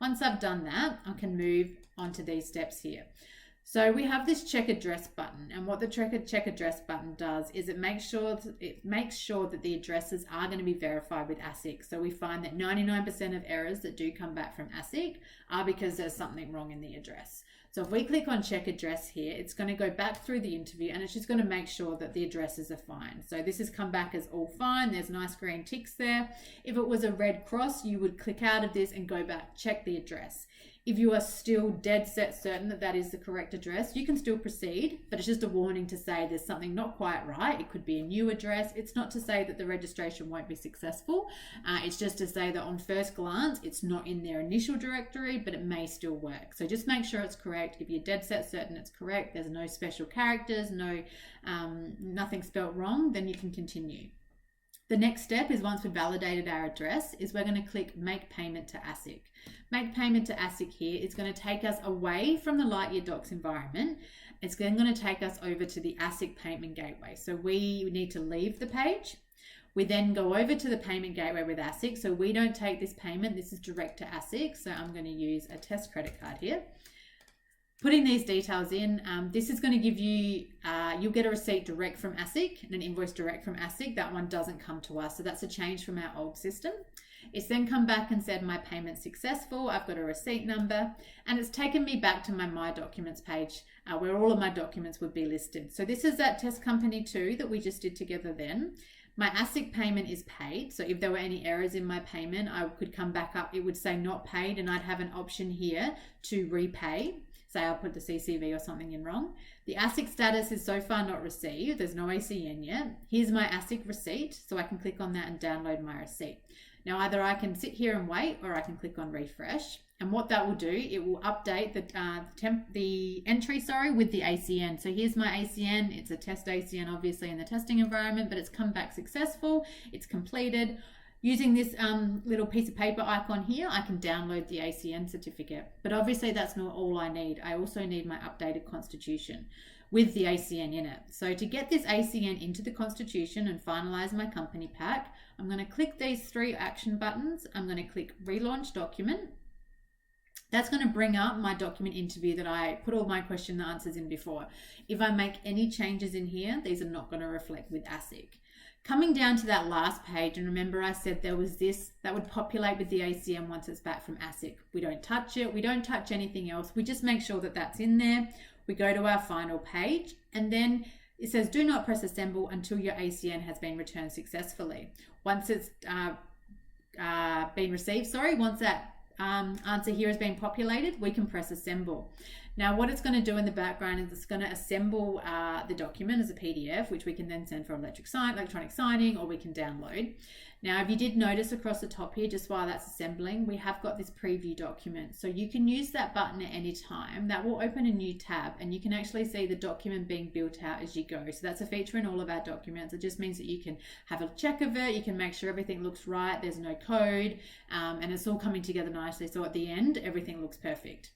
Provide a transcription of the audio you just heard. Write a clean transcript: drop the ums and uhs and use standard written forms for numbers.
Once I've done that, I can move on to these steps here. So we have this check address button, and what the check address button does is it makes sure that the addresses are going to be verified with ASIC. So we find that 99% of errors that do come back from ASIC are because there's something wrong in the address. So if we click on check address here, it's going to go back through the interview and it's just going to make sure that the addresses are fine. So this has come back as all fine. There's nice green ticks there. If it was a red cross, you would click out of this and go back, check the address. If you are still dead set certain that that is the correct address, you can still proceed, but it's just a warning to say there's something not quite right. It could be a new address. It's not to say that the registration won't be successful. It's just to say that on first glance, it's not in their initial directory, but it may still work. So just make sure it's correct. If you're dead set certain it's correct, there's no special characters, nothing spelt wrong, then you can continue. The next step is, once we've validated our address, is we're going to click Make Payment to ASIC. Make Payment to ASIC here is going to take us away from the Lightyear Docs environment. It's then going to take us over to the ASIC payment gateway. So we need to leave the page. We then go over to the payment gateway with ASIC. So we don't take this payment. This is direct to ASIC. So I'm going to use a test credit card here. Putting these details in, this is going to give you, you'll get a receipt direct from ASIC and an invoice direct from ASIC. That one doesn't come to us. So that's a change from our old system. It's then come back and said my payment's successful. I've got a receipt number, and it's taken me back to my My Documents page where all of my documents would be listed. So this is that test company 2 that we just did together then. My ASIC payment is paid. So if there were any errors in my payment, I could come back up. It would say not paid, and I'd have an option here to repay. Say I'll put the CCV or something in wrong. The ASIC status is so far not received. There's no ACN yet. Here's my ASIC receipt. So I can click on that and download my receipt. Now either I can sit here and wait, or I can click on refresh. And what that will do, it will update the entry with the ACN. So here's my ACN. It's a test ACN, obviously in the testing environment, but it's come back successful. It's completed. Using this little piece of paper icon here, I can download the ACN certificate. But obviously that's not all I need. I also need my updated constitution with the ACN in it. So to get this ACN into the constitution and finalize my company pack, I'm going to click these 3 action buttons. I'm going to click Relaunch Document. That's going to bring up my document interview that I put all my question and answers in before. If I make any changes in here, these are not going to reflect with ASIC. Coming down to that last page, and remember I said there was this that would populate with the ACN once it's back from ASIC. We don't touch it. We don't touch anything else. We just make sure that that's in there. We go to our final page, and then it says do not press assemble until your ACN has been returned successfully. Once it's been received, once that answer here has been populated, we can press assemble. Now what it's going to do in the background is it's going to assemble the document as a PDF, which we can then send for electronic signing, or we can download. Now if you did notice across the top here, just while that's assembling, we have got this preview document. So you can use that button at any time. That will open a new tab, and you can actually see the document being built out as you go. So that's a feature in all of our documents. It just means that you can have a check of it. You can make sure everything looks right. There's no code, and it's all coming together nicely. So at the end, everything looks perfect.